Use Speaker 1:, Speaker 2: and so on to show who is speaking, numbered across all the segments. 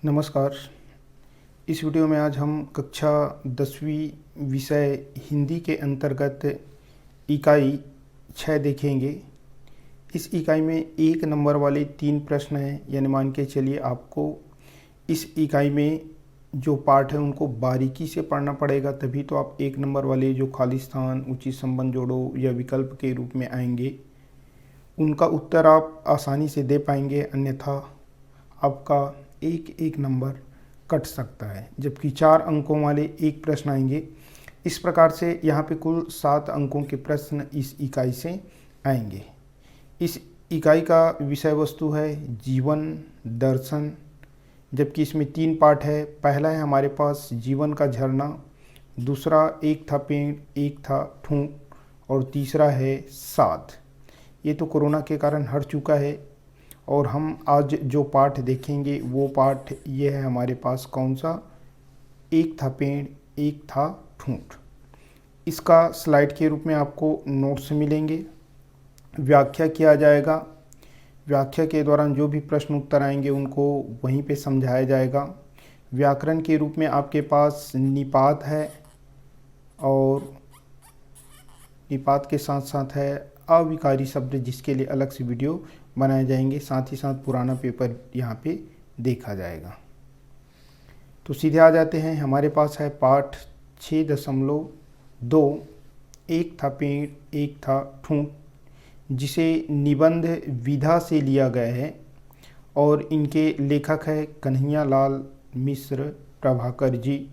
Speaker 1: नमस्कार। इस वीडियो में आज हम कक्षा 10वीं विषय हिंदी के अंतर्गत इकाई 6 देखेंगे। इस इकाई में 1 नंबर वाले 3 प्रश्न हैं, यानी मान के चलिए आपको इस इकाई में जो पाठ है उनको बारीकी से पढ़ना पड़ेगा, तभी तो आप 1 नंबर वाले जो खाली स्थान, उचित संबंध जोड़ो या विकल्प के रूप में आएंगे उनका उत्तर आप आसानी से दे पाएंगे, अन्यथा आपका एक नंबर कट सकता है। जबकि 4 अंकों वाले 1 प्रश्न आएंगे। इस प्रकार से यहाँ पे कुल 7 अंकों के प्रश्न इस इकाई से आएंगे। इस इकाई का विषय वस्तु है जीवन दर्शन, जबकि इसमें 3 पाठ है। पहला है हमारे पास जीवन का झरना, दूसरा एक था पेड़ एक था ठूंठ, और तीसरा है साथ। ये तो कोरोना के कारण हट चुका है, और हम आज जो पाठ देखेंगे वो पाठ ये है हमारे पास कौन सा, एक था पेड़ एक था ठूंठ। इसका स्लाइड के रूप में आपको नोट्स मिलेंगे, व्याख्या किया जाएगा। व्याख्या के दौरान जो भी प्रश्न उत्तर आएंगे उनको वहीं पे समझाया जाएगा। व्याकरण के रूप में आपके पास निपात है, और निपात के साथ साथ है अविकारी शब्द, जिसके लिए अलग से वीडियो बनाए जाएंगे। साथ ही साथ पुराना पेपर यहाँ पे देखा जाएगा। तो सीधे आ जाते हैं, हमारे पास है पाठ 6.2 एक था पेड़ एक था ठूंठ, जिसे निबंध विधा से लिया गया है, और इनके लेखक है कन्हैया लाल मिश्र प्रभाकर जी।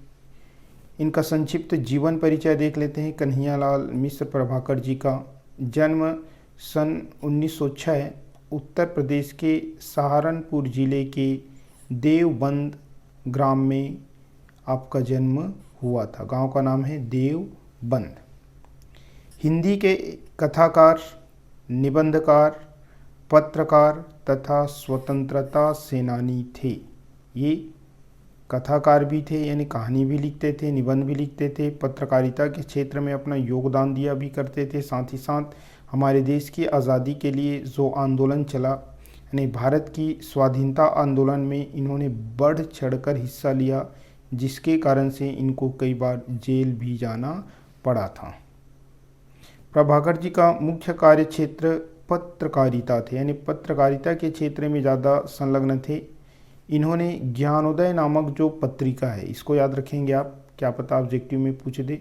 Speaker 1: इनका संक्षिप्त जीवन परिचय देख लेते हैं। कन्हैया लाल मिश्र प्रभाकर जी का जन्म सन 1906 उत्तर प्रदेश के सहारनपुर जिले के देवबंद ग्राम में आपका जन्म हुआ था। गांव का नाम है देवबंद। हिंदी के कथाकार, निबंधकार, पत्रकार तथा स्वतंत्रता सेनानी थे। ये कथाकार भी थे, यानी कहानी भी लिखते थे, निबंध भी लिखते थे, पत्रकारिता के क्षेत्र में अपना योगदान दिया भी करते थे। साथ ही साथ हमारे देश की आज़ादी के लिए जो आंदोलन चला, यानी भारत की स्वाधीनता आंदोलन में इन्होंने बढ़ चढ़कर हिस्सा लिया, जिसके कारण से इनको कई बार जेल भी जाना पड़ा था। प्रभाकर जी का मुख्य कार्य क्षेत्र पत्रकारिता थे, यानी पत्रकारिता के क्षेत्र में ज़्यादा संलग्न थे। इन्होंने ज्ञानोदय नामक जो पत्रिका है, इसको याद रखेंगे आप, क्या पता ऑब्जेक्टिव में पूछ दे।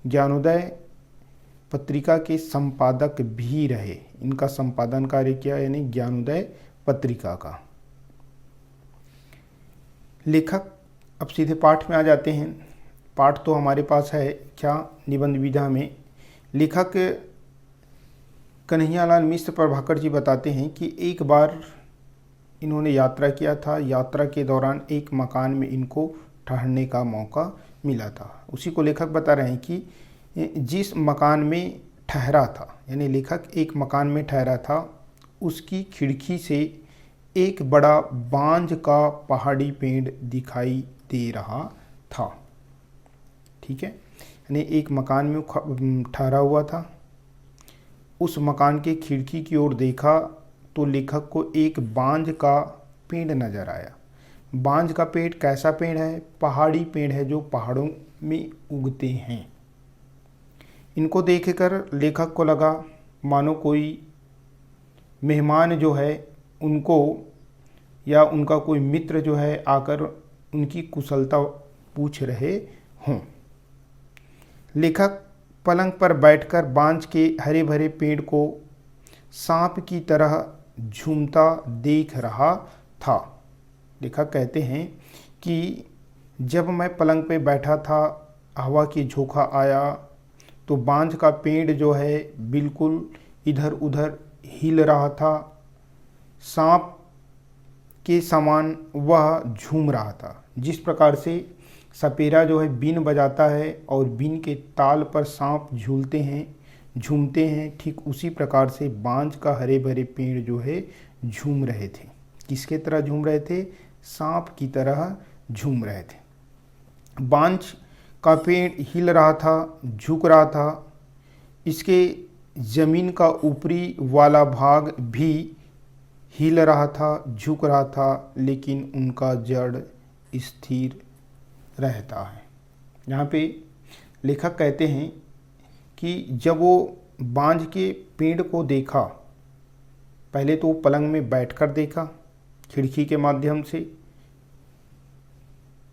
Speaker 1: ज्ञानोदय पत्रिका के संपादक भी रहे। इनका संपादन कार्य किया, यानी ज्ञानोदय पत्रिका का। लेखक, अब सीधे पाठ में आ जाते हैं। पाठ तो हमारे पास है क्या, निबंध विधा में। लेखक कन्हैया लाल मिश्र प्रभाकर जी बताते हैं कि एक बार इन्होंने यात्रा किया था। यात्रा के दौरान एक मकान में इनको ठहरने का मौका मिला था। उसी को लेखक बता रहे हैं कि जिस मकान में ठहरा था, यानी लेखक एक मकान में ठहरा था, उसकी खिड़की से एक बड़ा बांज का पहाड़ी पेड़ दिखाई दे रहा था। ठीक है, यानी एक मकान में ठहरा हुआ था, उस मकान के खिड़की की ओर देखा तो लेखक को एक बांज का पेड़ नजर आया। बांज का पेड़ कैसा पेड़ है? पहाड़ी पेड़ है, जो पहाड़ों में उगते हैं। इनको देखकर लेखक को लगा मानो कोई मेहमान जो है उनको, या उनका कोई मित्र जो है आकर उनकी कुशलता पूछ रहे हों। लेखक पलंग पर बैठकर बांज के हरे भरे पेड़ को सांप की तरह झूमता देख रहा था। लेखक कहते हैं कि जब मैं पलंग पे बैठा था, हवा की झोंका आया तो बांज का पेड़ जो है बिल्कुल इधर उधर हिल रहा था, सांप के समान वह झूम रहा था। जिस प्रकार से सपेरा जो है बीन बजाता है और बीन के ताल पर सांप झूलते हैं, झूमते हैं, ठीक उसी प्रकार से बांज का हरे भरे पेड़ जो है झूम रहे थे। किसके तरह झूम रहे थे? सांप की तरह झूम रहे थे। बांज का पेड़ हिल रहा था, झुक रहा था। इसके ज़मीन का ऊपरी वाला भाग भी हिल रहा था, झुक रहा था, लेकिन उनका जड़ स्थिर रहता है। यहाँ पे लेखक कहते हैं कि जब वो बांज के पेड़ को देखा, पहले तो पलंग में बैठकर देखा खिड़की के माध्यम से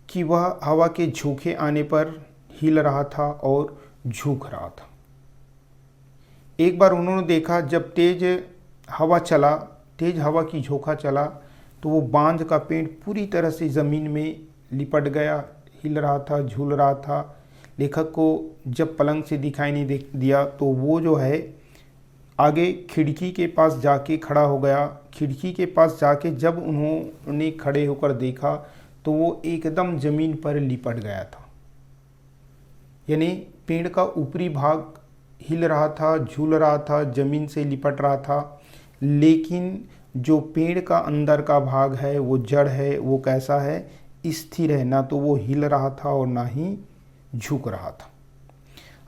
Speaker 1: कि वह हवा के झोंके आने पर हिल रहा था और झुक रहा था। एक बार उन्होंने देखा जब तेज हवा की झोंका चला तो वो बांज का पेड़ पूरी तरह से ज़मीन में लिपट गया, हिल रहा था, झूल रहा था। लेखक को जब पलंग से दिखाई नहीं दिया तो वो जो है आगे खिड़की के पास जाके खड़ा हो गया। खिड़की के पास जाके जब उन्होंने खड़े होकर देखा तो वो एकदम ज़मीन पर लिपट गया था, यानी पेड़ का ऊपरी भाग हिल रहा था, झूल रहा था, ज़मीन से लिपट रहा था, लेकिन जो पेड़ का अंदर का भाग है, वो जड़ है, वो कैसा है, स्थिर है, ना तो वो हिल रहा था और ना ही झुक रहा था।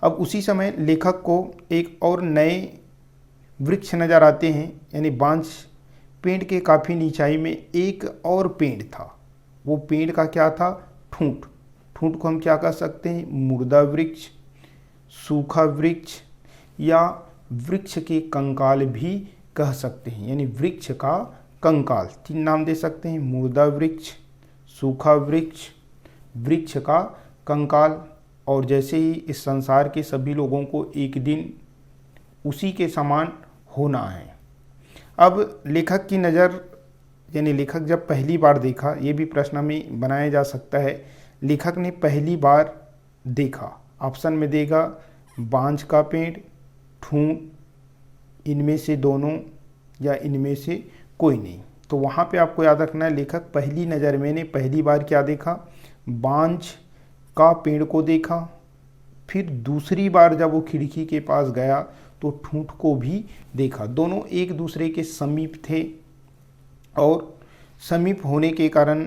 Speaker 1: अब उसी समय लेखक को एक और नए वृक्ष नज़र आते हैं, यानी बांज पेड़ के काफ़ी नीचाई में एक और पेड़ था। वो पेड़ का क्या था, ठूंठ। ठूंठ को हम क्या कह सकते हैं, मुर्दा वृक्ष, सूखा वृक्ष या वृक्ष के कंकाल भी कह सकते हैं, यानी वृक्ष का कंकाल। 3 नाम दे सकते हैं, मुर्दा वृक्ष, सूखा वृक्ष, वृक्ष का कंकाल। और जैसे ही इस संसार के सभी लोगों को एक दिन उसी के समान होना है। अब लेखक की नज़र, यानी लेखक जब पहली बार देखा, ये भी प्रश्न में बनाया जा सकता है, लेखक ने पहली बार देखा, ऑप्शन में देगा बांज का पेड़, ठूंठ, इनमें से दोनों या इनमें से कोई नहीं। तो वहाँ पे आपको याद रखना है, लेखक पहली नज़र में ने पहली बार क्या देखा, बांज का पेड़ को देखा। फिर दूसरी बार जब वो खिड़की के पास गया तो ठूंठ को भी देखा। दोनों एक दूसरे के समीप थे और समीप होने के कारण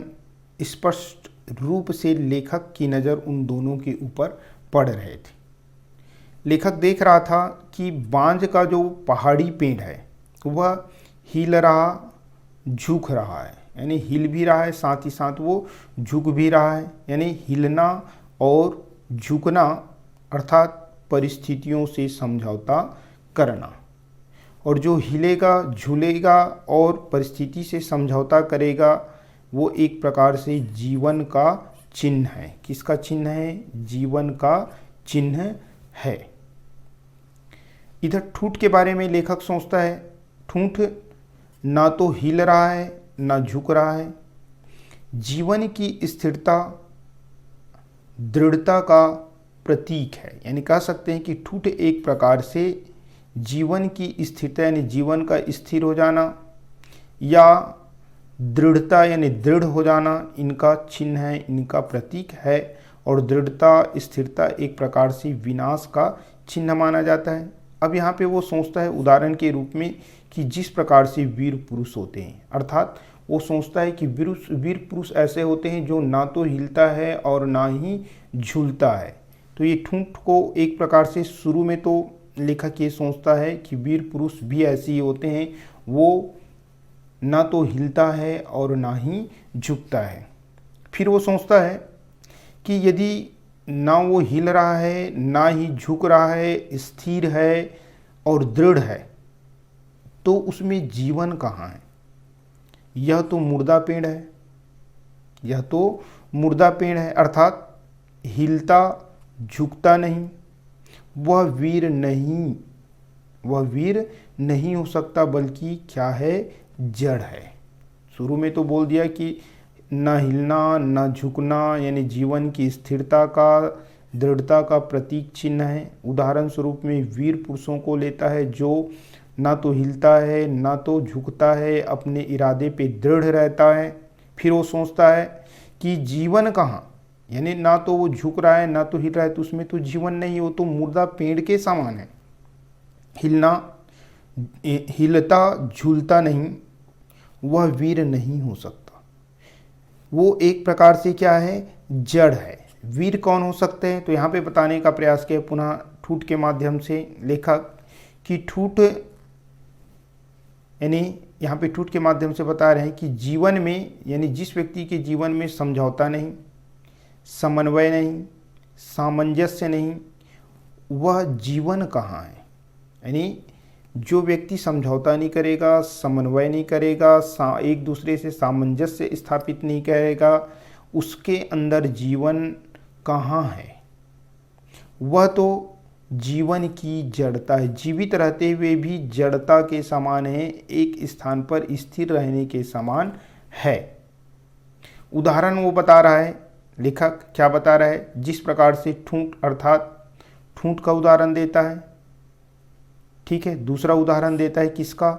Speaker 1: स्पष्ट रूप से लेखक की नज़र उन दोनों के ऊपर पड़ रहे थे। लेखक देख रहा था कि बांज का जो पहाड़ी पेड़ है वह हिल रहा, झुक रहा है, यानी हिल भी रहा है, साथ ही साथ वो झुक भी रहा है। यानी हिलना और झुकना अर्थात परिस्थितियों से समझौता करना। और जो हिलेगा, झूलेगा और परिस्थिति से समझौता करेगा वो एक प्रकार से जीवन का चिन्ह है। किसका चिन्ह है, जीवन का चिन्ह है। इधर ठूंठ के बारे में लेखक सोचता है, ठूंठ ना तो हिल रहा है ना झुक रहा है। जीवन की स्थिरता, दृढ़ता का प्रतीक है, यानी कह सकते हैं कि ठूंठ एक प्रकार से जीवन की स्थिरता यानी जीवन का स्थिर हो जाना या दृढ़ता यानी दृढ़ हो जाना इनका चिन्ह है, इनका प्रतीक है। और दृढ़ता, स्थिरता एक प्रकार से विनाश का चिन्ह माना जाता है। अब यहाँ पे वो सोचता है उदाहरण के रूप में कि जिस प्रकार से वीर पुरुष होते हैं, अर्थात वो सोचता है कि वीर पुरुष ऐसे होते हैं जो ना तो हिलता है और ना ही झूलता है। तो ये ठूंठ को एक प्रकार से शुरू में तो लेखक ये सोचता है कि वीर पुरुष भी ऐसे ही होते हैं, वो ना तो हिलता है और ना ही झुकता है। फिर वो सोचता है कि यदि ना वो हिल रहा है ना ही झुक रहा है, स्थिर है और दृढ़ है, तो उसमें जीवन कहाँ है। यह तो मुर्दा पेड़ है, यह तो मुर्दा पेड़ है, अर्थात हिलता झुकता नहीं, वह वीर नहीं हो सकता, बल्कि क्या है, जड़ है। शुरू में तो बोल दिया कि ना हिलना ना झुकना यानी जीवन की स्थिरता का, दृढ़ता का प्रतीक चिन्ह है। उदाहरण स्वरूप में वीर पुरुषों को लेता है जो ना तो हिलता है ना तो झुकता है, अपने इरादे पे दृढ़ रहता है। फिर वो सोचता है कि जीवन कहाँ, यानी ना तो वो झुक रहा है ना तो हिल रहा है, तो उसमें तो जीवन नहीं, वो तो मुर्दा पेड़ के समान है। हिलता झूलता नहीं, वह वीर नहीं हो सकता। वो एक प्रकार से क्या है, जड़ है। वीर कौन हो सकते हैं, तो यहाँ पे बताने का प्रयास किया पुनः ठूंठ के माध्यम से लेखक कि ठूंठ यानी यहाँ पे ठूठ के माध्यम से बता रहे हैं कि जीवन में, यानी जिस व्यक्ति के जीवन में समझौता नहीं, समन्वय नहीं, सामंजस्य नहीं, वह जीवन कहाँ है। यानी जो व्यक्ति समझौता नहीं करेगा, समन्वय नहीं करेगा, एक दूसरे से सामंजस्य स्थापित नहीं करेगा, उसके अंदर जीवन कहाँ है। वह तो जीवन की जड़ता है, जीवित रहते हुए भी जड़ता के समान है, एक स्थान पर स्थिर रहने के समान है। उदाहरण वो बता रहा है, लेखक क्या बता रहा है, जिस प्रकार से ठूंठ अर्थात ठूंठ का उदाहरण देता है, ठीक है। दूसरा उदाहरण देता है किसका,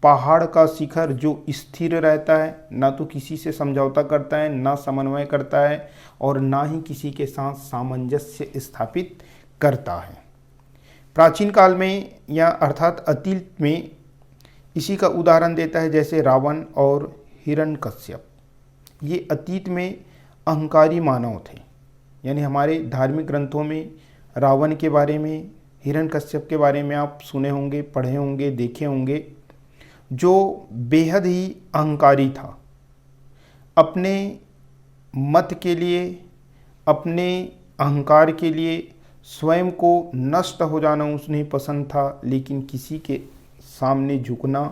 Speaker 1: पहाड़ का शिखर जो स्थिर रहता है, ना तो किसी से समझौता करता है, ना समन्वय करता है, और ना ही किसी के साथ सामंजस्य स्थापित करता है। प्राचीन काल में या अर्थात अतीत में इसी का उदाहरण देता है, जैसे रावण और हिरण्यकश्यप। ये अतीत में अहंकारी मानव थे। यानी हमारे धार्मिक ग्रंथों में रावण के बारे में, हिरण्यकश्यप के बारे में आप सुने होंगे, पढ़े होंगे, देखे होंगे, जो बेहद ही अहंकारी था। अपने मत के लिए, अपने अहंकार के लिए स्वयं को नष्ट हो जाना उन्हें पसंद था, लेकिन किसी के सामने झुकना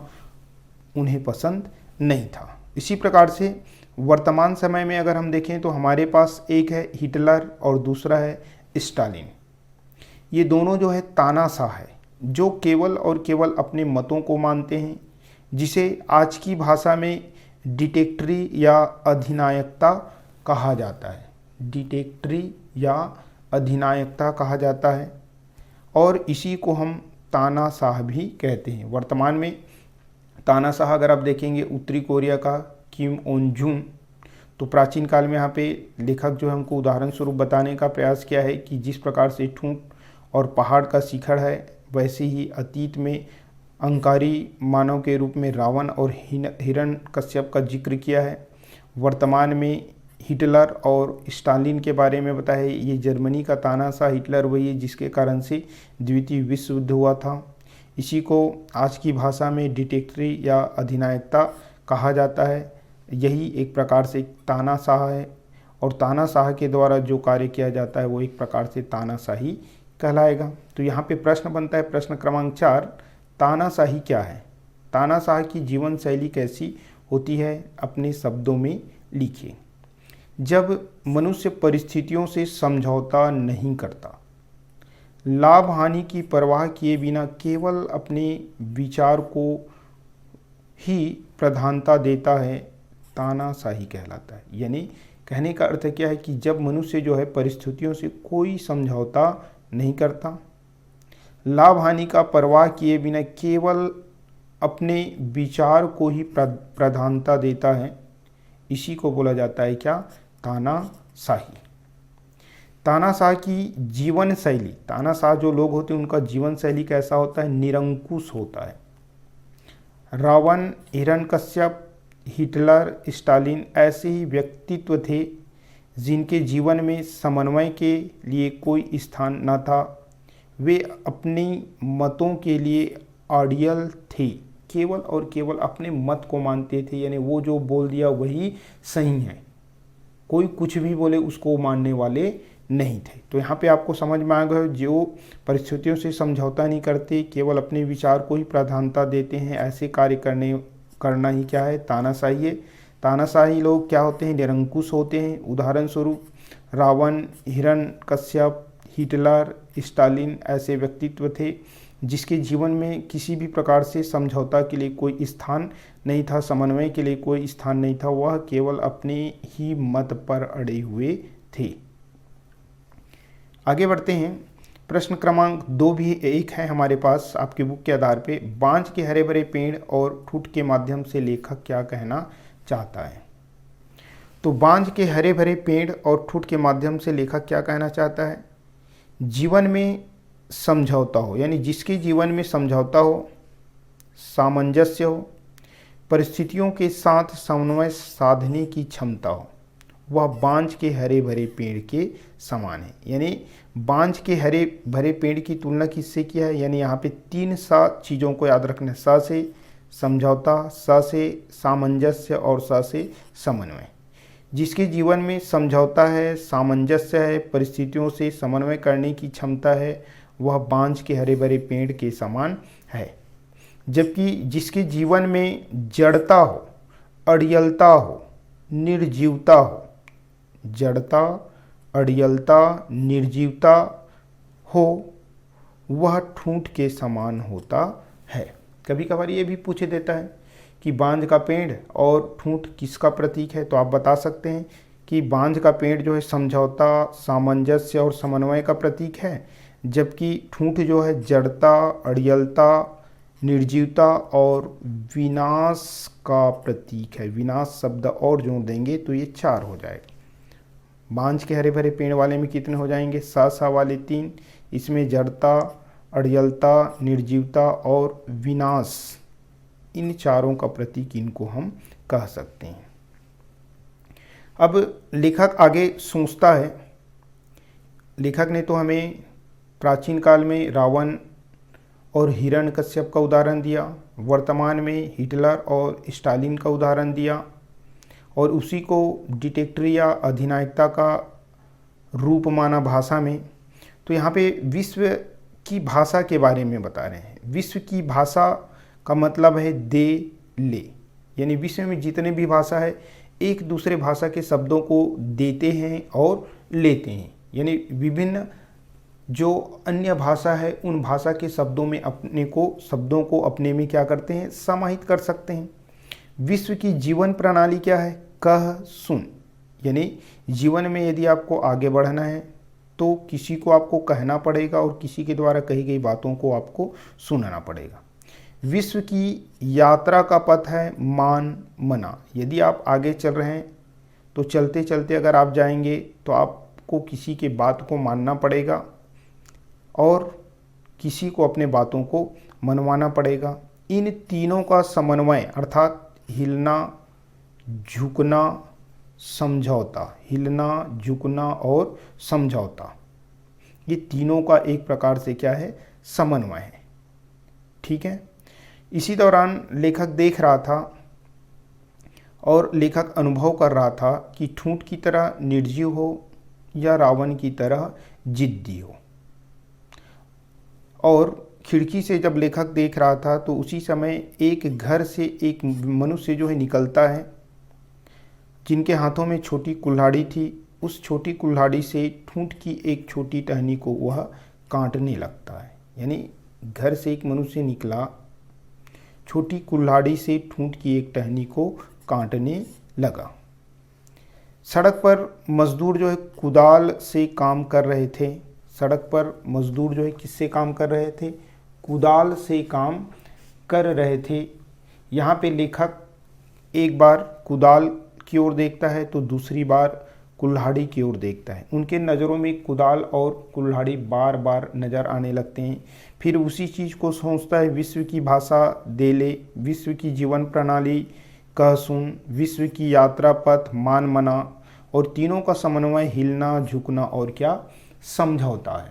Speaker 1: उन्हें पसंद नहीं था। इसी प्रकार से वर्तमान समय में अगर हम देखें तो हमारे पास एक है हिटलर और दूसरा है स्टालिन। ये दोनों जो है तानाशाह है, जो केवल और केवल अपने मतों को मानते हैं, जिसे आज की भाषा में डिक्टेटरी या अधिनायकता कहा जाता है। डिक्टेटरी या अधिनायकता कहा जाता है, और इसी को हम तानाशाह भी कहते हैं। वर्तमान में तानाशाह अगर आप देखेंगे उत्तरी कोरिया का किम ओन जुन, तो प्राचीन काल में यहाँ पे लेखक जो है हमको उदाहरण स्वरूप बताने का प्रयास किया है कि जिस प्रकार से ठूंठ और पहाड़ का शिखर है, वैसे ही अतीत में अहंकारी मानव के रूप में रावण और हिरण्यकश्यप का जिक्र किया है। वर्तमान में हिटलर और स्टालिन के बारे में बताया है। ये जर्मनी का तानाशाह हिटलर वही है जिसके कारण से द्वितीय विश्व युद्ध हुआ था। इसी को आज की भाषा में डिक्टेटरी या अधिनायकता कहा जाता है। यही एक प्रकार से तानाशाह है, और तानाशाह के द्वारा जो कार्य किया जाता है वो एक प्रकार से तानाशाही कहलाएगा। तो यहाँ पे प्रश्न बनता है, प्रश्न क्रमांक 4, तानाशाही क्या है। तानाशाह की जीवन शैली कैसी होती है, अपने शब्दों में लिखिए। जब मनुष्य परिस्थितियों से समझौता नहीं करता, लाभ हानि की परवाह किए बिना केवल अपने विचार को ही प्रधानता देता है, तानाशाही कहलाता है। यानी कहने का अर्थ क्या है कि जब मनुष्य जो है परिस्थितियों से कोई समझौता नहीं करता, लाभ हानि का परवाह किए बिना केवल अपने विचार को ही प्रधानता देता है, इसी को बोला जाता है क्या, तानाशाही। तानाशाह की जीवन शैली, तानाशाह जो लोग होते हैं उनका जीवन शैली कैसा होता है, निरंकुश होता है। रावण, हिरण्यकश्यप, हिटलर, स्टालिन ऐसे ही व्यक्तित्व थे जिनके जीवन में समन्वय के लिए कोई स्थान न था। वे अपनी मतों के लिए आइडियल थे, केवल और केवल अपने मत को मानते थे। यानी वो जो बोल दिया वही सही है, कोई कुछ भी बोले उसको मानने वाले नहीं थे। तो यहाँ पे आपको समझ में आ गया, जो परिस्थितियों से समझौता नहीं करते, केवल अपने विचार को ही प्राधान्यता देते हैं, ऐसे कार्य करना ही क्या है, तानाशाही है। तानाशाही लोग क्या होते हैं, निरंकुश होते हैं। उदाहरण स्वरूप रावण, हिरण्यकश्यप, हिटलर, स्टालिन ऐसे व्यक्तित्व थे जिसके जीवन में किसी भी प्रकार से समझौता के लिए कोई स्थान नहीं था, समन्वय के लिए कोई स्थान नहीं था। वह केवल अपने ही मत पर अड़े हुए थे। आगे बढ़ते हैं। प्रश्न क्रमांक 2 भी एक है हमारे पास आपकी बुक के आधार पे। बांझ के हरे भरे पेड़ और ठूठ के माध्यम से लेखक क्या कहना चाहता है। तो बांझ के हरे भरे पेड़ और ठूठ के माध्यम से लेखक क्या कहना चाहता है, जीवन में समझौता हो, यानी जिसके जीवन में समझौता हो, सामंजस्य हो, परिस्थितियों के साथ समन्वय साधने की क्षमता हो, वह बांझ के हरे भरे पेड़ के समान है। यानी बांझ के हरे भरे पेड़ की तुलना किससे किया है, यानी यहाँ पे 3 सा चीज़ों को याद रखना है। सा से समझौता, स से सामंजस्य और स से समन्वय। जिसके जीवन में समझौता है, सामंजस्य है, परिस्थितियों से समन्वय करने की क्षमता है, वह बांझ के हरे भरे पेड़ के समान है। जबकि जिसके जीवन में जड़ता हो, अड़ियलता हो, निर्जीवता हो, जड़ता, अड़ियलता, निर्जीवता हो, वह ठूंठ के समान होता है। कभी कभार ये भी पूछ देता है कि बांझ का पेड़ और ठूंठ किसका प्रतीक है, तो आप बता सकते हैं कि बांझ का पेड़ जो है समझौता, सामंजस्य और समन्वय का प्रतीक है, जबकि ठूंठ जो है जड़ता, अड़ियलता, निर्जीवता और विनाश का प्रतीक है। विनाश शब्द और जोड़ देंगे तो ये 4 हो जाएगा। बांझ के हरे भरे पेड़ वाले में कितने हो जाएंगे? सा वाले 3, इसमें जड़ता, अड़ियलता, निर्जीवता और विनाश, इन चारों का प्रतीक इनको हम कह सकते हैं। अब लेखक आगे सोचता है। लेखक ने तो हमें प्राचीन काल में रावण और हिरण्यकश्यप का उदाहरण दिया, वर्तमान में हिटलर और स्टालिन का उदाहरण दिया, और उसी को डिक्टेटरी या अधिनायकता का रूप माना भाषा में। तो यहाँ पे विश्व की भाषा के बारे में बता रहे हैं। विश्व की भाषा का मतलब है दे ले, यानी विश्व में जितने भी भाषा है एक दूसरे भाषा के शब्दों को देते हैं और लेते हैं, यानी विभिन्न जो अन्य भाषा है उन भाषा के शब्दों में शब्दों को अपने में क्या करते हैं? समाहित कर सकते हैं। विश्व की जीवन प्रणाली क्या है? कह सुन, यानी जीवन में यदि आपको आगे बढ़ना है तो किसी को आपको कहना पड़ेगा और किसी के द्वारा कही गई बातों को आपको सुनना पड़ेगा। विश्व की यात्रा का पथ है मान मना, यदि आप आगे चल रहे हैं तो चलते चलते अगर आप जाएंगे तो आपको किसी के बात को मानना पड़ेगा और किसी को अपने बातों को मनवाना पड़ेगा। इन तीनों का समन्वय अर्थात हिलना, झुकना, समझौता, हिलना, झुकना और समझौता, ये तीनों का एक प्रकार से क्या है? समन्वय है। ठीक है। इसी दौरान लेखक देख रहा था और लेखक अनुभव कर रहा था कि ठूंठ की तरह निर्जीव हो या रावण की तरह जिद्दी हो। और खिड़की से जब लेखक देख रहा था तो उसी समय एक घर से एक मनुष्य जो है निकलता है, जिनके हाथों में छोटी कुल्हाड़ी थी। उस छोटी कुल्हाड़ी से ठूंठ की एक छोटी टहनी को वह काटने लगता है। यानी घर से एक मनुष्य निकला, छोटी कुल्हाड़ी से ठूंठ की एक टहनी को काटने लगा। सड़क पर मजदूर जो है कुदाल से काम कर रहे थे। सड़क पर मजदूर जो है किससे काम कर रहे थे? कुदाल से काम कर रहे थे। यहाँ पे लेखक एक बार कुदाल की ओर देखता है तो दूसरी बार कुल्हाड़ी की ओर देखता है। उनके नज़रों में कुदाल और कुल्हाड़ी बार बार नज़र आने लगते हैं। फिर उसी चीज़ को सोचता है, विश्व की भाषा दे ले, विश्व की जीवन प्रणाली कह सुन, विश्व की यात्रा पथ मान मना, और तीनों का समन्वय हिलना, झुकना और क्या? समझौता है।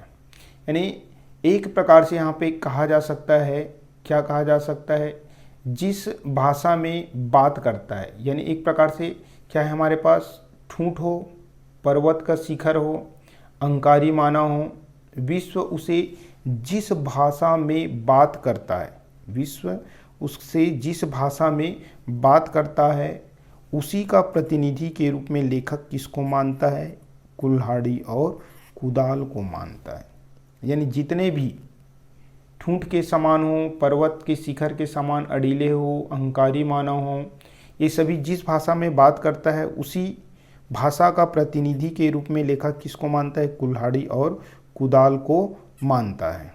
Speaker 1: यानी एक प्रकार से यहाँ पे कहा जा सकता है, क्या कहा जा सकता है? जिस भाषा में बात करता है, यानी एक प्रकार से क्या है हमारे पास? ठूंठ हो, पर्वत का शिखर हो, अहंकारी माना हो, विश्व उसे जिस भाषा में बात करता है, विश्व उससे जिस भाषा में बात करता है उसी का प्रतिनिधि के रूप में लेखक किसको मानता है? कुल्हाड़ी और कुदाल को मानता है। यानी जितने भी ठूंठ के समान हो, पर्वत के शिखर के समान अड़ीले हो, अहंकारी माना हो, ये सभी जिस भाषा में बात करता है उसी भाषा का प्रतिनिधि के रूप में लेखक किसको मानता है? कुल्हाड़ी और कुदाल को मानता है।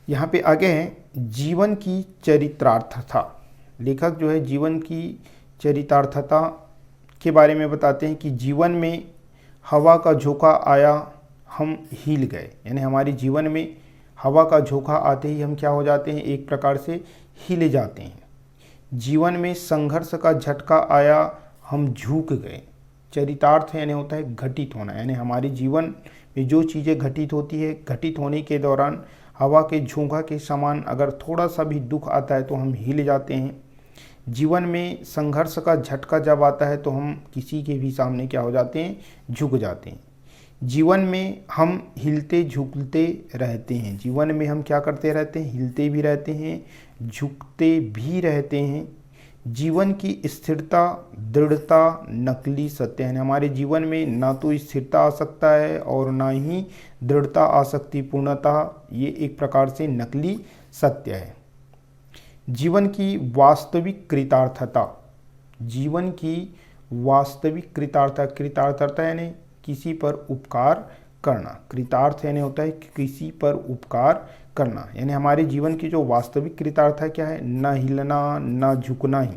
Speaker 1: यहाँ पे आगे है जीवन की चरितार्थता। लेखक जो है जीवन की चरितार्थता के बारे में बताते हैं कि जीवन में हवा का झोंका आया, हम हिल गए। यानी हमारे जीवन में हवा का झोंका आते ही हम क्या हो जाते हैं? एक प्रकार से हिले जाते हैं। जीवन में संघर्ष का झटका आया, हम झुक गए। चरितार्थ यानी होता है घटित होना, यानी हमारे जीवन में जो चीज़ें घटित होती है, घटित होने के दौरान हवा के झोंका के समान अगर थोड़ा सा भी दुख आता है तो हम हिल जाते हैं। जीवन में संघर्ष का झटका जब आता है तो हम किसी के भी सामने क्या हो जाते हैं, झुक जाते हैं। जीवन में हम हिलते झुकते रहते हैं। जीवन में हम क्या करते रहते हैं, हिलते भी रहते हैं, झुकते भी रहते हैं। जीवन की स्थिरता, दृढ़ता नकली सत्य है। हमारे जीवन में ना तो स्थिरता आ सकता है और ना ही दृढ़ता आ सकती। पूर्णतः ये एक प्रकार से नकली सत्य है। जीवन की वास्तविक कृतार्थता, जीवन की वास्तविक कृतार्थता यानी किसी पर उपकार करना। कृतार्थ यानी होता है किसी पर उपकार करना, यानी हमारे जीवन की जो वास्तविक कृतार्थता क्या है, न हिलना न झुकना ही,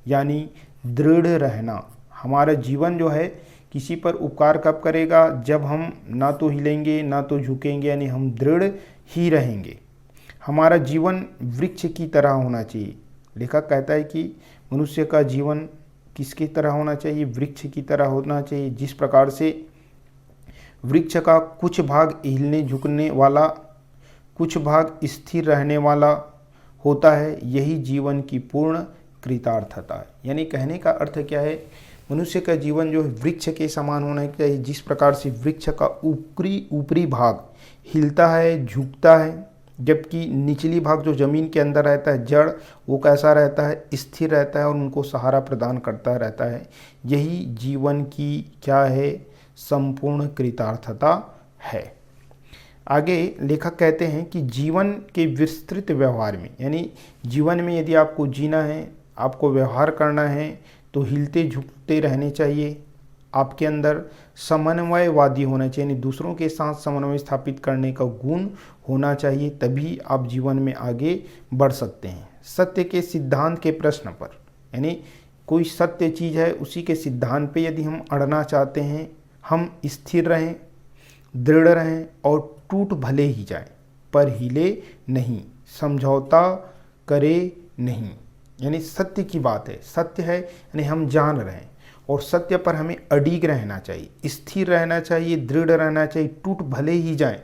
Speaker 1: यानी दृढ़ रहना। हमारा जीवन जो है किसी पर उपकार कब करेगा, जब हम ना तो हिलेंगे ना तो झुकेंगे, यानी हम दृढ़ ही रहेंगे। हमारा जीवन वृक्ष की तरह होना चाहिए। लेखक कहता है कि मनुष्य का जीवन किसकी तरह होना चाहिए, वृक्ष की तरह होना चाहिए। जिस प्रकार से वृक्ष का कुछ भाग हिलने झुकने वाला, कुछ भाग स्थिर रहने वाला होता है, यही जीवन की पूर्ण कृतार्थता है। यानी कहने का अर्थ क्या है, मनुष्य का जीवन जो है वृक्ष के समान होना चाहिए। जिस प्रकार से वृक्ष का ऊपरी भाग हिलता है, झुकता है, जबकि निचली भाग जो ज़मीन के अंदर रहता है, जड़, वो कैसा रहता है, स्थिर रहता है और उनको सहारा प्रदान करता रहता है। यही जीवन की क्या है, संपूर्ण कृतार्थता है। आगे लेखक कहते हैं कि जीवन के विस्तृत व्यवहार में, यानी जीवन में यदि आपको जीना है, आपको व्यवहार करना है, तो हिलते झुकते रहने चाहिए। आपके अंदर समन्वयवादी होना चाहिए, यानी दूसरों के साथ समन्वय स्थापित करने का गुण होना चाहिए, तभी आप जीवन में आगे बढ़ सकते हैं। सत्य के सिद्धांत के प्रश्न पर, यानी कोई सत्य चीज़ है उसी के सिद्धांत पे यदि हम अड़ना चाहते हैं, हम स्थिर रहें, दृढ़ रहें और टूट भले ही जाए पर हिले नहीं, समझौता करे नहीं। यानी सत्य की बात है, सत्य है यानी हम जान रहे हैं और सत्य पर हमें अडिग रहना चाहिए, स्थिर रहना चाहिए, दृढ़ रहना चाहिए। टूट भले ही जाए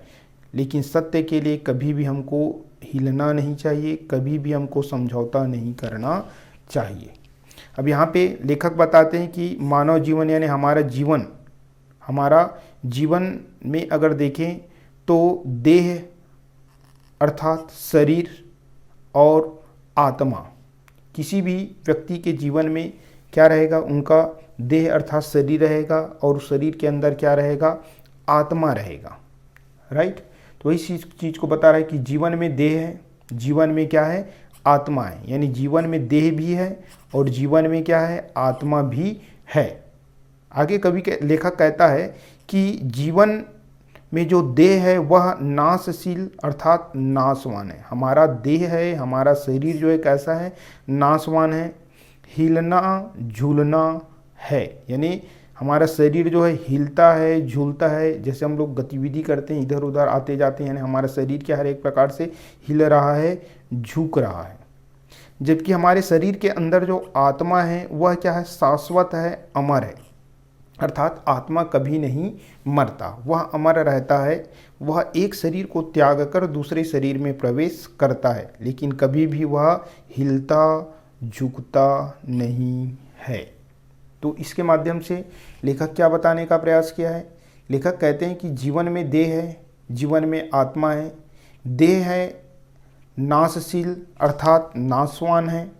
Speaker 1: लेकिन सत्य के लिए कभी भी हमको हिलना नहीं चाहिए, कभी भी हमको समझौता नहीं करना चाहिए। अब यहाँ पे लेखक बताते हैं कि मानव जीवन यानी हमारा जीवन में अगर देखें तो देह अर्थात शरीर और आत्मा, किसी भी व्यक्ति के जीवन में क्या रहेगा, उनका देह अर्थात शरीर रहेगा और शरीर के अंदर क्या रहेगा, आत्मा रहेगा। राइट, तो वही चीज़ को बता रहा है कि जीवन में देह है, जीवन में क्या है, आत्मा है। यानी जीवन में देह भी है और जीवन में क्या है, आत्मा भी है। आगे कवि लेखक कहता है कि जीवन में जो देह है वह नाशशील अर्थात नाशवान है। हमारा देह है, हमारा शरीर जो है कैसा है, नाशवान है, हिलना झूलना है। यानी हमारा शरीर जो है हिलता है, झूलता है, जैसे हम लोग गतिविधि करते हैं, इधर उधर आते जाते हैं, यानी हमारा शरीर क्या हर एक प्रकार से हिल रहा है, झुक रहा है। जबकि हमारे शरीर के अंदर जो आत्मा है वह क्या है, शाश्वत है, अमर है। अर्थात आत्मा कभी नहीं मरता, वह अमर रहता है। वह एक शरीर को त्याग कर दूसरे शरीर में प्रवेश करता है, लेकिन कभी भी वह हिलता झुकता नहीं है। तो इसके माध्यम से लेखक क्या बताने का प्रयास किया है, लेखक कहते हैं कि जीवन में देह है, जीवन में आत्मा है। देह है नाशशील अर्थात नाशवान है,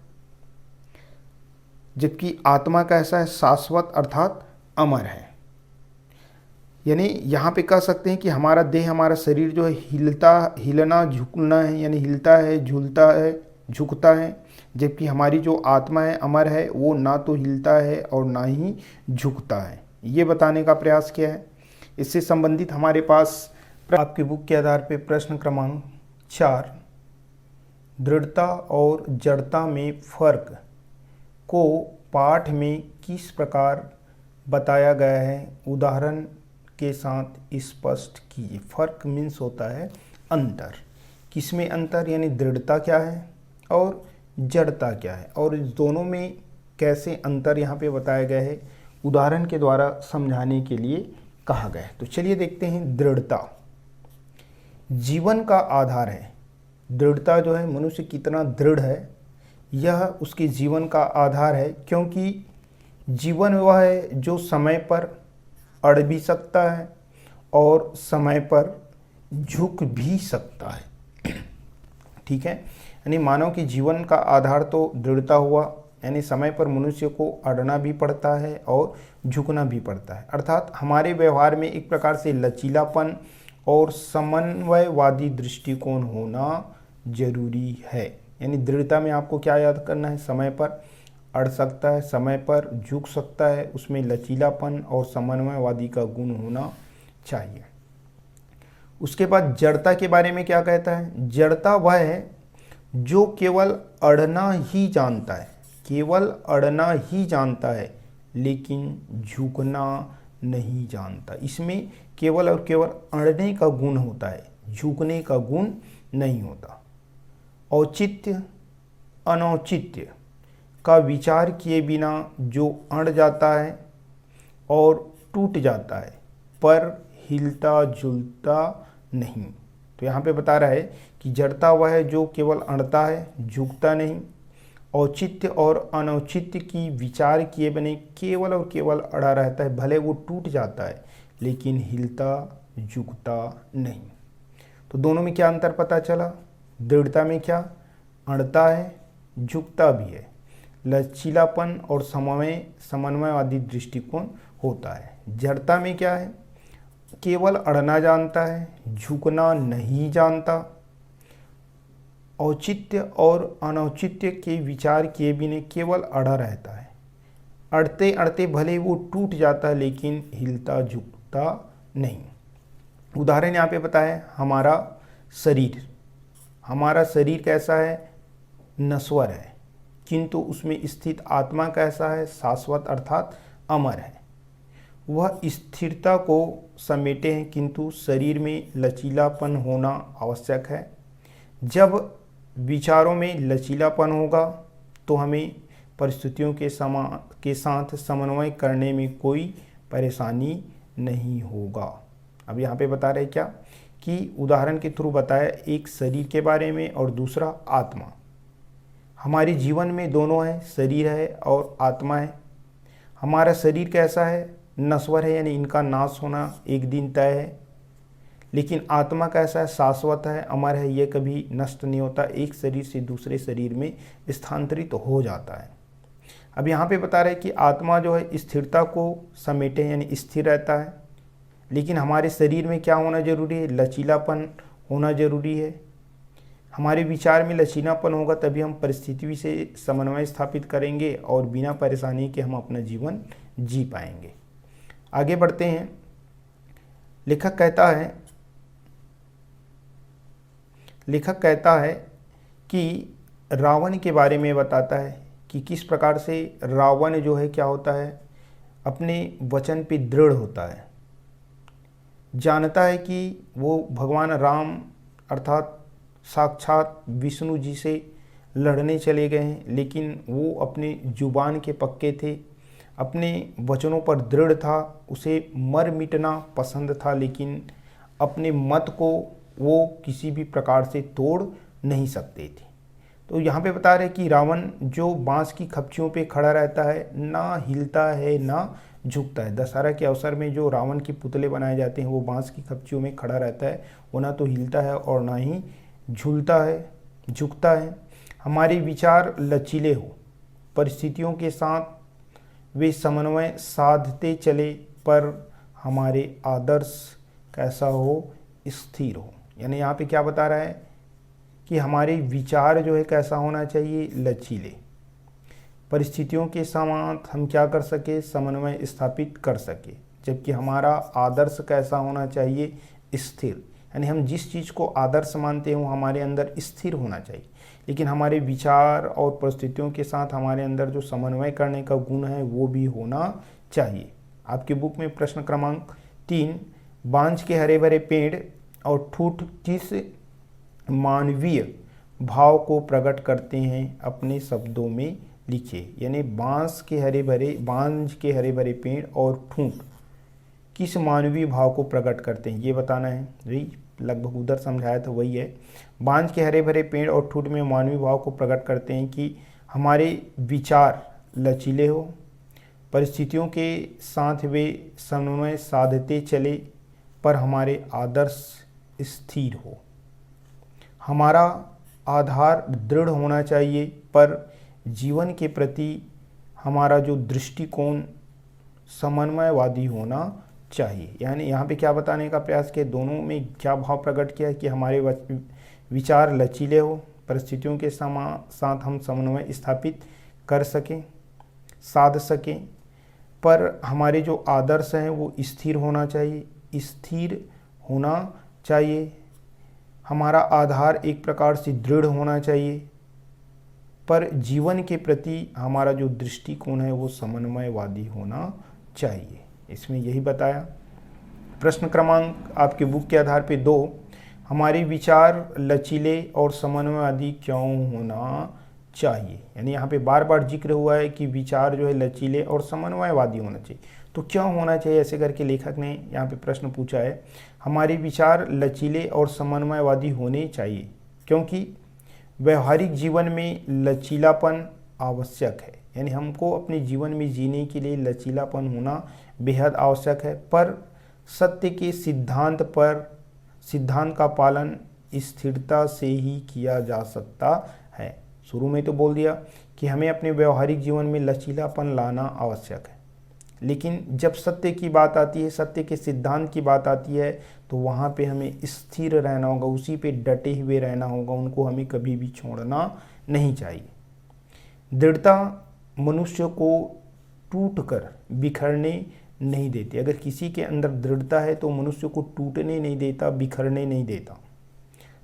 Speaker 1: जबकि आत्मा कैसा है, शाश्वत अर्थात अमर है। यानी यहाँ पे कह सकते हैं कि हमारा देह, हमारा शरीर जो है हिलना झुकना है, यानी हिलता है, झूलता है, झुकता है। जबकि हमारी जो आत्मा है, अमर है, वो ना तो हिलता है और ना ही झुकता है। ये बताने का प्रयास किया है। इससे संबंधित हमारे पास आपकी बुक के आधार पे प्रश्न क्रमांक 4, दृढ़ता और जड़ता में फर्क को पाठ में किस प्रकार बताया गया है, उदाहरण के साथ स्पष्ट कीजिए। फर्क मीन्स होता है अंतर। किसमें अंतर, यानी दृढ़ता क्या है और जड़ता क्या है, और इस दोनों में कैसे अंतर यहाँ पे बताया गया है, उदाहरण के द्वारा समझाने के लिए कहा गया है। तो चलिए देखते हैं दृढ़ता। जीवन का आधार है। दृढ़ता जो है, मनुष्य कितना दृढ़ है, यह उसके जीवन का आधार है, क्योंकि जीवन वह है जो समय पर अड़ भी सकता है और समय पर झुक भी सकता है। ठीक है, यानी मानव के जीवन का आधार तो दृढ़ता हुआ, यानी समय पर मनुष्य को अड़ना भी पड़ता है और झुकना भी पड़ता है। अर्थात हमारे व्यवहार में एक प्रकार से लचीलापन और समन्वयवादी दृष्टिकोण होना जरूरी है। यानी दृढ़ता में आपको क्या याद करना है, समय पर अड़ सकता है, समय पर झुक सकता है, उसमें लचीलापन और समन्वयवादी का गुण होना चाहिए। उसके बाद जड़ता के बारे में क्या कहता है? जड़ता वह है जो केवल अड़ना ही जानता है, केवल अड़ना ही जानता है, लेकिन झुकना नहीं जानता। इसमें केवल और केवल अड़ने का गुण होता है, झुकने का गुण नहीं होता। औचित्य अनौचित्य का विचार किए बिना जो अड़ जाता है और टूट जाता है, पर हिलता जुलता नहीं। तो यहाँ पे बता रहा है कि जड़ता वह है जो केवल अड़ता है, झुकता नहीं। औचित्य और अनौचित्य की विचार किए बिना केवल और केवल अड़ा रहता है, भले वो टूट जाता है लेकिन हिलता झुकता नहीं। तो दोनों में क्या अंतर पता चला? दृढ़ता में क्या अड़ता है, झुकता भी है, लचीलापन और समन्वयवादी दृष्टिकोण होता है। जड़ता में क्या है? केवल अड़ना जानता है, झुकना नहीं जानता। औचित्य और अनौचित्य के विचार किए बिना केवल अड़ा रहता है, अड़ते अड़ते भले वो टूट जाता है लेकिन हिलता झुकता नहीं। उदाहरण यहाँ पे बताया हमारा शरीर। हमारा शरीर कैसा है? नश्वर है, किंतु उसमें स्थित आत्मा कैसा है? शाश्वत अर्थात अमर है। वह स्थिरता को समेटे हैं, किंतु शरीर में लचीलापन होना आवश्यक है। जब विचारों में लचीलापन होगा तो हमें परिस्थितियों के साथ समन्वय करने में कोई परेशानी नहीं होगा। अब यहाँ पे बता रहे क्या कि उदाहरण के थ्रू बताया, एक शरीर के बारे में और दूसरा आत्मा। हमारे जीवन में दोनों है, शरीर है और आत्मा है। हमारा शरीर कैसा है? नश्वर है, यानी इनका नाश होना एक दिन तय है। लेकिन आत्मा कैसा है? शाश्वत है, अमर है, ये कभी नष्ट नहीं होता, एक शरीर से दूसरे शरीर में स्थानांतरित तो हो जाता है। अब यहाँ पे बता रहे कि आत्मा जो है स्थिरता को समेटे, यानी स्थिर रहता है। लेकिन हमारे शरीर में क्या होना जरूरी है? लचीलापन होना जरूरी है। हमारे विचार में लचीलापन होगा तभी हम परिस्थिति से समन्वय स्थापित करेंगे और बिना परेशानी के हम अपना जीवन जी पाएंगे। आगे बढ़ते हैं। लेखक कहता है कि रावण के बारे में बताता है कि किस प्रकार से रावण जो है क्या होता है, अपने वचन पे दृढ़ होता है, जानता है कि वो भगवान राम अर्थात साक्षात विष्णु जी से लड़ने चले गए हैं, लेकिन वो अपने जुबान के पक्के थे, अपने वचनों पर दृढ़ था, उसे मर मिटना पसंद था, लेकिन अपने मत को वो किसी भी प्रकार से तोड़ नहीं सकते थे। तो यहाँ पे बता रहे कि रावण जो बांस की खपचियों पे खड़ा रहता है, ना हिलता है ना झुकता है। दशहरा के अवसर में जो रावण के पुतले बनाए जाते हैं वो बांस की खपचियों में खड़ा रहता है, वो ना तो हिलता है और ना ही झूलता है, झुकता है। हमारे विचार लचीले हो, परिस्थितियों के साथ वे समन्वय साधते चले, पर हमारे आदर्श कैसा हो? स्थिर हो। यानी यहाँ पे क्या बता रहा है कि हमारे विचार जो है कैसा होना चाहिए? लचीले। परिस्थितियों के साथ हम क्या कर सके? समन्वय स्थापित कर सके। जबकि हमारा आदर्श कैसा होना चाहिए? स्थिर। यानी हम जिस चीज़ को आदर्श मानते हैं वो हमारे अंदर स्थिर होना चाहिए, लेकिन हमारे विचार और परिस्थितियों के साथ हमारे अंदर जो समन्वय करने का गुण है वो भी होना चाहिए। आपकी बुक में प्रश्न क्रमांक 3, बांझ के हरे भरे पेड़ और ठूठ किस मानवीय भाव को प्रकट करते हैं? अपने शब्दों में लिखिए। यानी बांझ के हरे भरे पेड़ और ठूठ किस मानवीय भाव को प्रकट करते हैं, ये बताना है। लगभग उधर समझाया था वही है। बांझ के हरे भरे पेड़ और ठूठ में मानवीय भाव को प्रकट करते हैं कि हमारे विचार लचीले हो, परिस्थितियों के साथ वे समन्वय साधते चले, पर हमारे आदर्श स्थिर हो। हमारा आधार दृढ़ होना चाहिए, पर जीवन के प्रति हमारा जो दृष्टिकोण समन्वयवादी होना चाहिए। यानी यहाँ पे क्या बताने का प्रयास किया, दोनों में क्या भाव प्रकट किया कि हमारे विचार लचीले हो, परिस्थितियों के साथ हम समन्वय स्थापित कर सकें, साध सकें, पर हमारे जो आदर्श हैं वो स्थिर होना चाहिए, स्थिर होना चाहिए। हमारा आधार एक प्रकार से दृढ़ होना चाहिए, पर जीवन के प्रति हमारा जो दृष्टिकोण है वो समन्वयवादी होना चाहिए। इसमें यही बताया। प्रश्न क्रमांक आपके बुक के आधार पे 2, हमारे विचार लचीले और समन्वयवादी क्यों होना चाहिए। यानी यहाँ पे बार बार जिक्र हुआ है कि विचार जो है लचीले और समन्वयवादी होना चाहिए, तो क्यों होना चाहिए, ऐसे करके लेखक ने यहाँ पे प्रश्न पूछा है। हमारे विचार लचीले और समन्वयवादी होने चाहिए क्योंकि व्यवहारिक जीवन में लचीलापन आवश्यक है। यानी हमको अपने जीवन में जीने के लिए लचीलापन होना बेहद आवश्यक है, पर सत्य के सिद्धांत का पालन स्थिरता से ही किया जा सकता है। शुरू में तो बोल दिया कि हमें अपने व्यवहारिक जीवन में लचीलापन लाना आवश्यक है, लेकिन जब सत्य की बात आती है, सत्य के सिद्धांत की बात आती है, तो वहाँ पे हमें स्थिर रहना होगा, उसी पे डटे हुए रहना होगा, उनको हमें कभी भी छोड़ना नहीं चाहिए। दृढ़ता मनुष्य को टूटकर बिखरने नहीं देती। अगर किसी के अंदर दृढ़ता है तो मनुष्य को टूटने नहीं देता, बिखरने नहीं देता।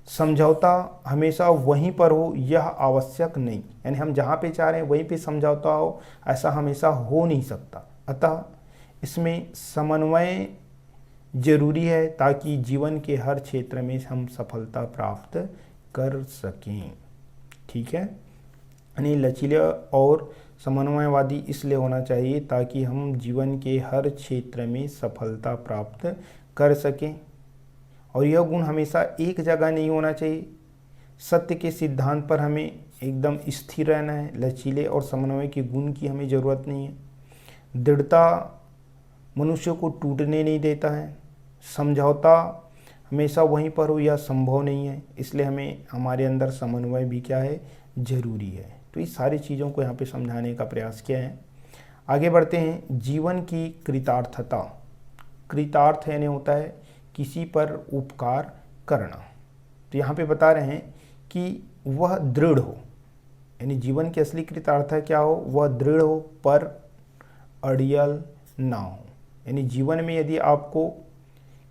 Speaker 1: समझौता हमेशा वहीं पर हो यह आवश्यक नहीं, यानी हम जहाँ पे चाह रहे हैं वहीं पे समझौता हो, ऐसा हमेशा हो नहीं सकता। अतः इसमें समन्वय जरूरी है ताकि जीवन के हर क्षेत्र में हम सफलता प्राप्त कर सकें। ठीक है, यानी लचीले और समन्वयवादी इसलिए होना चाहिए ताकि हम जीवन के हर क्षेत्र में सफलता प्राप्त कर सकें। और यह गुण हमेशा एक जगह नहीं होना चाहिए। सत्य के सिद्धांत पर हमें एकदम स्थिर रहना है। लचीले और समन्वय के गुण की हमें ज़रूरत नहीं है। दृढ़ता मनुष्य को टूटने नहीं देता है। समझौता हमेशा वहीं पर हो यह संभव नहीं है, इसलिए हमें हमारे अंदर समन्वय भी क्या है, जरूरी है। तो इस सारी चीज़ों को यहाँ पे समझाने का प्रयास किया है। आगे बढ़ते हैं। जीवन की कृतार्थता। कृतार्थ यानी होता है किसी पर उपकार करना। तो यहाँ पे बता रहे हैं कि वह दृढ़ हो, यानी जीवन की असली कृतार्थता क्या हो, वह दृढ़ हो पर अड़ियल ना हो। यानी जीवन में यदि आपको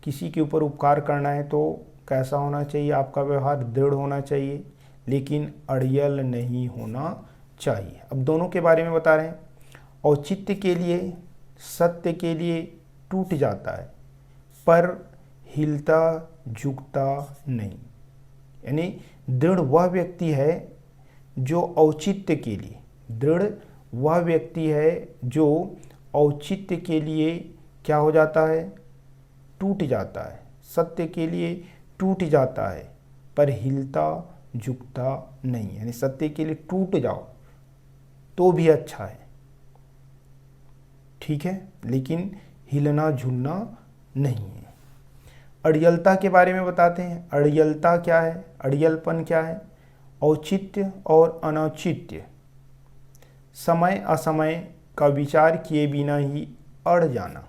Speaker 1: किसी के ऊपर उपकार करना है तो कैसा होना चाहिए, आपका व्यवहार दृढ़ होना चाहिए लेकिन अड़ियल नहीं होना चाहिए। अब दोनों के बारे में बता रहे हैं। औचित्य के लिए, सत्य के लिए टूट जाता है पर हिलता झुकता नहीं। यानी दृढ़ वह व्यक्ति है जो औचित्य के लिए, दृढ़ वह व्यक्ति है जो औचित्य के लिए क्या हो जाता है, टूट जाता है। सत्य के लिए टूट जाता है पर हिलता झुकता नहीं। यानी सत्य के लिए टूट जाओ तो भी अच्छा है, ठीक है, लेकिन हिलना झुलना नहीं है। अड़ियलता के बारे में बताते हैं। अड़ियलता क्या है, अड़ियलपन क्या है, औचित्य और अनौचित्य, समय असमय का विचार किए बिना ही अड़ जाना।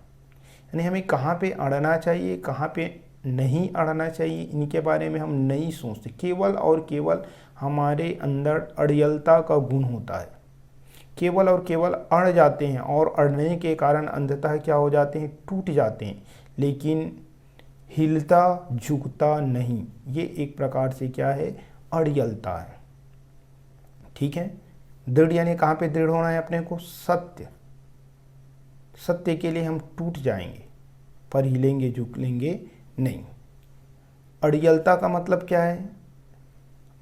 Speaker 1: यानी हमें कहाँ पे अड़ना चाहिए, कहाँ पे नहीं अड़ना चाहिए, इनके बारे में हम नहीं सोचते। केवल और केवल हमारे अंदर अड़ियलता का गुण होता है। केवल और केवल अड़ जाते हैं और अड़ने के कारण अंततः क्या हो जाते हैं, टूट जाते हैं, लेकिन हिलता झुकता नहीं। ये एक प्रकार से क्या है, अड़ियलता है। ठीक है। दृढ़ यानी कहाँ पे दृढ़ होना है अपने को, सत्य। सत्य के लिए हम टूट जाएंगे पर हिलेंगे झुकेंगे नहीं। अड़ियलता का मतलब क्या है,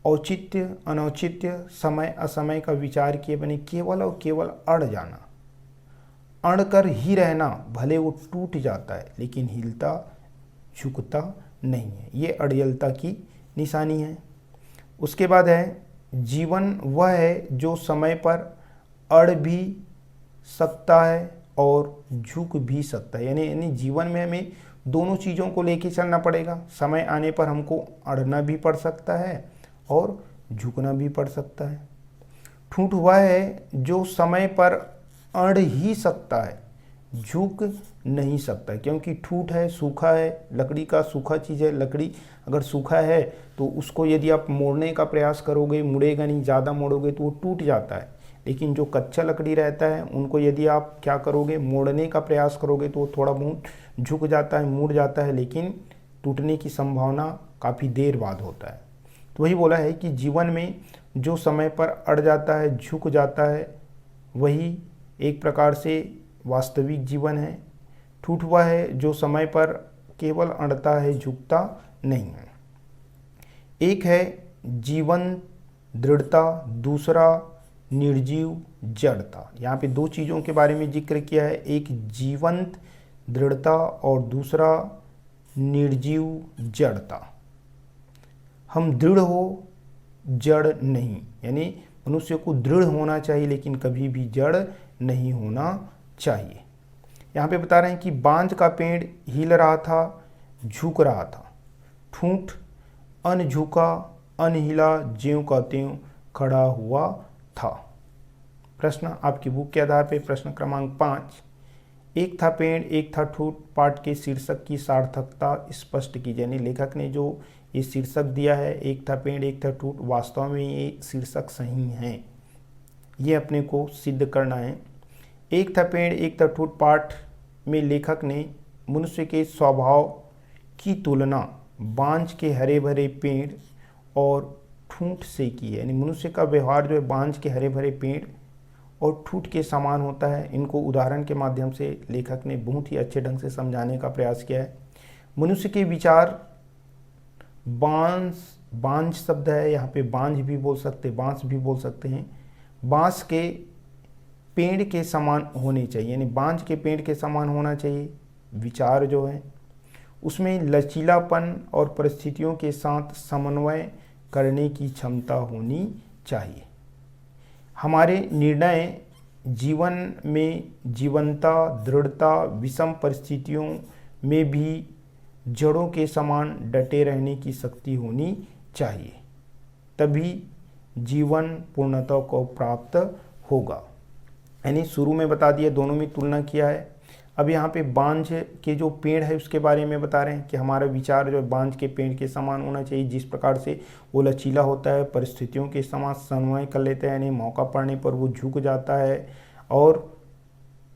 Speaker 1: औचित्य अनौचित्य, समय असमय का विचार किए बने केवल और केवल अड़ जाना, अड़ कर ही रहना। भले वो टूट जाता है लेकिन हिलता झुकता नहीं है। ये अड़ियलता की निशानी है। उसके बाद है जीवन वह है जो समय पर अड़ भी सकता है और झुक भी सकता है। यानी जीवन में हमें दोनों चीज़ों को लेके चलना पड़ेगा। समय आने पर हमको अड़ना भी पड़ सकता है और झुकना भी पड़ सकता है। ठूठ वह है जो समय पर अड़ ही सकता है, झुक नहीं सकता, क्योंकि ठूठ है, सूखा है, लकड़ी का सूखा चीज़ है। लकड़ी अगर सूखा है तो उसको यदि आप मोड़ने का प्रयास करोगे, मुड़ेगा नहीं, ज़्यादा मोड़ोगे तो वो टूट जाता है। लेकिन जो कच्चा लकड़ी रहता है उनको यदि आप क्या करोगे, मोड़ने का प्रयास करोगे तो वो थोड़ा बहुत झुक जाता है, मुड़ जाता है, लेकिन टूटने की संभावना काफ़ी देर बाद होता है। तो वही बोला है कि जीवन में जो समय पर अड़ जाता है, झुक जाता है, वही एक प्रकार से वास्तविक जीवन है। ठूठ वह है जो समय पर केवल अड़ता है, झुकता नहीं है। एक है जीवन दृढ़ता, दूसरा निर्जीव जड़ता। यहाँ पे दो चीज़ों के बारे में जिक्र किया है, एक जीवंत दृढ़ता और दूसरा निर्जीव जड़ता। हम दृढ़ हो, जड़ नहीं, यानी मनुष्य को दृढ़ होना चाहिए लेकिन कभी भी जड़ नहीं होना चाहिए। यहाँ पे बता रहे हैं कि बांज का पेड़ हिल रहा था, झुक रहा था, ठूंठ अन झुका अन हिला, ज्यों का त्यों खड़ा हुआ था। प्रश्न आपकी बुक के आधार पर, प्रश्न क्रमांक 5, एक था पेड़ एक था ठूंठ, पाठ के शीर्षक की सार्थकता स्पष्ट कीजिए। यानी लेखक ने जो ये शीर्षक दिया है, एक था पेड़ एक था ठूंठ, वास्तव में ये शीर्षक सही है, ये अपने को सिद्ध करना है। एक था पेड़ एक था ठूंठ पाठ में लेखक ने मनुष्य के स्वभाव की तुलना बांज के हरे भरे पेड़ और ठूंठ से की है। यानी मनुष्य का व्यवहार जो है बांज के हरे भरे पेड़ और ठूंठ के समान होता है। इनको उदाहरण के माध्यम से लेखक ने बहुत ही अच्छे ढंग से समझाने का प्रयास किया है। मनुष्य के विचार बांज शब्द है, यहाँ पे बांज भी बोल सकते, बांस भी बोल सकते हैं, बांस के पेड़ के समान होने चाहिए। यानी बांज के पेड़ के समान होना चाहिए। विचार जो है उसमें लचीलापन और परिस्थितियों के साथ समन्वय करने की क्षमता होनी चाहिए। हमारे निर्णय जीवन में जीवंता, दृढ़ता, विषम परिस्थितियों में भी जड़ों के समान डटे रहने की शक्ति होनी चाहिए, तभी जीवन पूर्णता को प्राप्त होगा। यानी शुरू में बता दिया, दोनों में तुलना किया है। अब यहाँ पे बांज के जो पेड़ है उसके बारे में बता रहे हैं कि हमारा विचार जो है बांज के पेड़ के समान होना चाहिए, जिस प्रकार से वो लचीला होता है, परिस्थितियों के समान समन्वय कर लेता है, यानी मौका पड़ने पर वो झुक जाता है और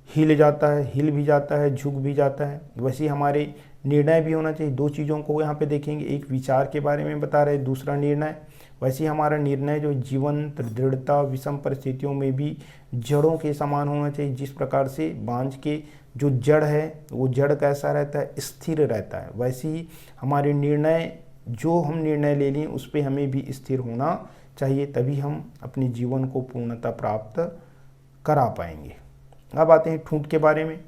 Speaker 1: हिल जाता है, हिल भी जाता है, झुक भी जाता है। वैसे हमारे निर्णय भी होना चाहिए। दो चीज़ों को यहाँ पे देखेंगे, एक विचार के बारे में बता रहे, दूसरा निर्णय। वैसे हमारा निर्णय जो जीवंत, दृढ़ता, विषम परिस्थितियों में भी जड़ों के समान होना चाहिए, जिस प्रकार से बांज के जो जड़ है वो जड़ कैसा रहता है, स्थिर रहता है। वैसे ही हमारे निर्णय, जो हम निर्णय ले लें उस पर हमें भी स्थिर होना चाहिए, तभी हम अपने जीवन को पूर्णता प्राप्त करा पाएंगे। अब आते हैं ठूंठ के बारे में।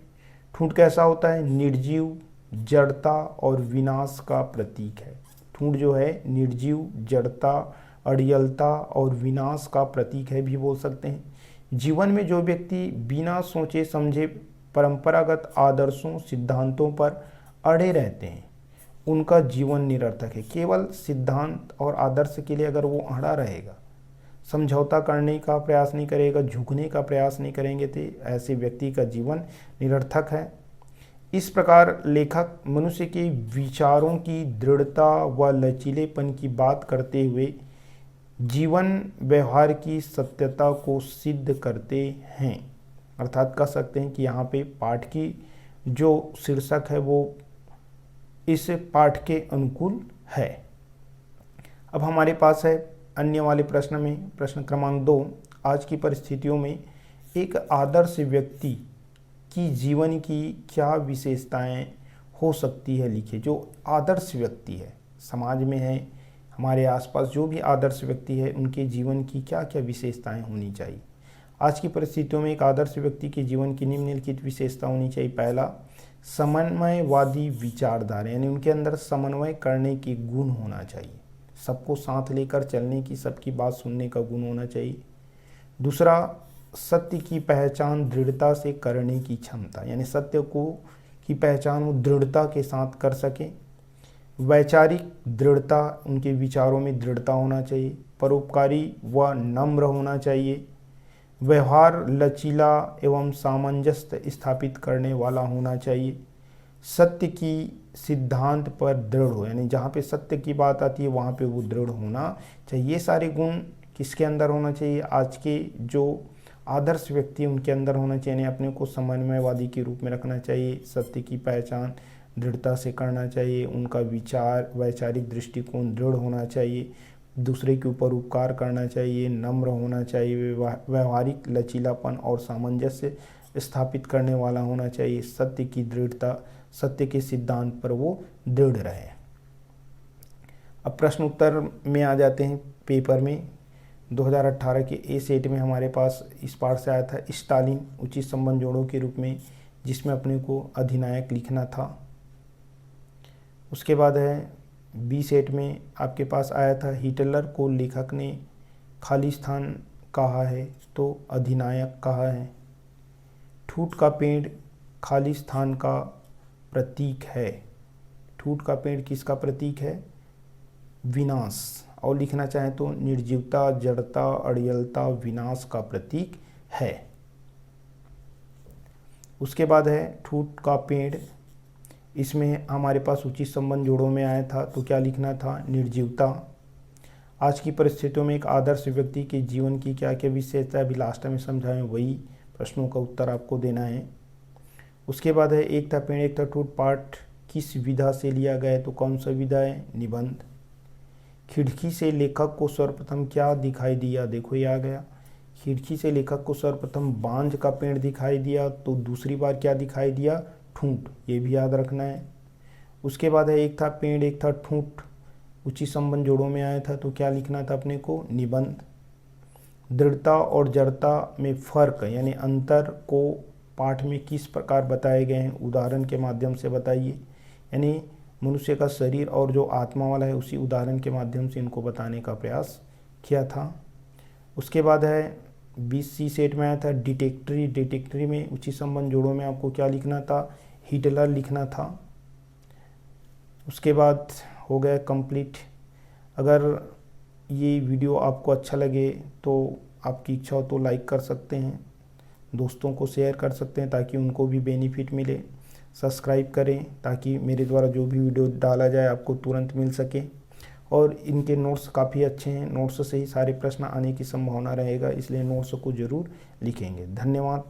Speaker 1: ठूंठ कैसा होता है? निर्जीव, जड़ता और विनाश का प्रतीक है। ठूंठ जो है निर्जीव, जड़ता, अड़ियलता और विनाश का प्रतीक है भी बोल सकते हैं। जीवन में जो व्यक्ति बिना सोचे समझे परंपरागत आदर्शों, सिद्धांतों पर अड़े रहते हैं, उनका जीवन निरर्थक है। केवल सिद्धांत और आदर्श के लिए अगर वो अड़ा रहेगा, समझौता करने का प्रयास नहीं करेगा, झुकने का प्रयास नहीं करेंगे, तो ऐसे व्यक्ति का जीवन निरर्थक है। इस प्रकार लेखक मनुष्य के विचारों की दृढ़ता व लचीलेपन की बात करते हुए जीवन व्यवहार की सत्यता को सिद्ध करते हैं। अर्थात कह सकते हैं कि यहाँ पे पाठ की जो शीर्षक है वो इस पाठ के अनुकूल है। अब हमारे पास है अन्य वाले प्रश्न में, प्रश्न क्रमांक 2, आज की परिस्थितियों में एक आदर्श व्यक्ति की जीवन की क्या विशेषताएं हो सकती है, लिखिए। जो आदर्श व्यक्ति है, समाज में है, हमारे आसपास जो भी आदर्श व्यक्ति है, उनके जीवन की क्या क्या विशेषताएं होनी चाहिए। आज की परिस्थितियों में एक आदर्श व्यक्ति के जीवन की निम्नलिखित विशेषता होनी चाहिए। पहला, समन्वयवादी विचारधारा, यानी उनके अंदर समन्वय करने की गुण होना चाहिए, सबको साथ लेकर चलने की, सबकी बात सुनने का गुण होना चाहिए। दूसरा, सत्य की पहचान दृढ़ता से करने की क्षमता, यानी सत्य को की पहचान वो दृढ़ता के साथ कर सके। वैचारिक दृढ़ता, उनके विचारों में दृढ़ता होना चाहिए। परोपकारी व नम्र होना चाहिए। व्यवहार लचीला एवं सामंजस्य स्थापित करने वाला होना चाहिए। सत्य की सिद्धांत पर दृढ़ हो, यानी जहाँ पे सत्य की बात आती है वहाँ पे वो दृढ़ होना चाहिए। ये सारे गुण किसके अंदर होना चाहिए? आज के जो आदर्श व्यक्ति उनके अंदर होना चाहिए। अपने को समन्वयवादी के रूप में रखना चाहिए, सत्य की पहचान दृढ़ता से करना चाहिए, उनका विचार वैचारिक दृष्टिकोण दृढ़ होना चाहिए, दूसरे के ऊपर उपकार करना चाहिए, नम्र होना चाहिए, व्यवहारिक लचीलापन और सामंजस्य स्थापित करने वाला होना चाहिए, सत्य की दृढ़ता, सत्य के सिद्धांत पर वो दृढ़ रहे। अब प्रश्न उत्तर में आ जाते हैं। पेपर में 2018 के ए सेट में हमारे पास इस पार्ट से आया था स्टालिन उचित संबंध जोड़ों के रूप में, जिसमें अपने को अधिनायक लिखना था। उसके बाद है बी सेट में आपके पास आया था हिटलर को लेखक ने खालिस्तान कहा है तो अधिनायक कहा है। ठूठ का पेड़ खालिस्तान का प्रतीक है। ठूठ का पेड़ किसका प्रतीक है? विनाश। और लिखना चाहें तो निर्जीवता, जड़ता, अड़ियलता, विनाश का प्रतीक है। उसके बाद है ठूठ का पेड़, इसमें हमारे पास उचित संबंध जोड़ों में आया था तो क्या लिखना था? निर्जीवता। आज की परिस्थितियों में एक आदर्श व्यक्ति के जीवन की क्या क्या विशेषता अभी लास्ट में समझाएं, वही प्रश्नों का उत्तर आपको देना है। उसके बाद है एक था पेड़ एक था ठूठ पाठ किस विधा से लिया गया है तो कौन सा विधा है? निबंध। खिड़की से लेखक को सर्वप्रथम क्या दिखाई दिया? देखो ये आ गया। खिड़की से लेखक को सर्वप्रथम बांज का पेड़ दिखाई दिया तो दूसरी बार क्या दिखाई दिया? ठूंठ। ये भी याद रखना है। उसके बाद है एक था पेड़ एक था ठूंठ, उचित संबंध जोड़ों में आया था तो क्या लिखना था अपने को? निबंध। दृढ़ता और जड़ता में फर्क यानी अंतर को पाठ में किस प्रकार बताए गए हैं? उदाहरण के माध्यम से बताइए। यानी मनुष्य का शरीर और जो आत्मा वाला है उसी उदाहरण के माध्यम से इनको बताने का प्रयास किया था। उसके बाद है 20C सेट में आया था डिटेक्टरी। डिटेक्टरी में उचित संबंध जोड़ों में आपको क्या लिखना था? हिटलर लिखना था। उसके बाद हो गया कंप्लीट। अगर ये वीडियो आपको अच्छा लगे तो आपकी इच्छा हो तो लाइक कर सकते हैं, दोस्तों को शेयर कर सकते हैं ताकि उनको भी बेनिफिट मिले। सब्सक्राइब करें ताकि मेरे द्वारा जो भी वीडियो डाला जाए आपको तुरंत मिल सके। और इनके नोट्स काफ़ी अच्छे हैं, नोट्स से ही सारे प्रश्न आने की संभावना रहेगा, इसलिए नोट्स को ज़रूर लिखेंगे। धन्यवाद।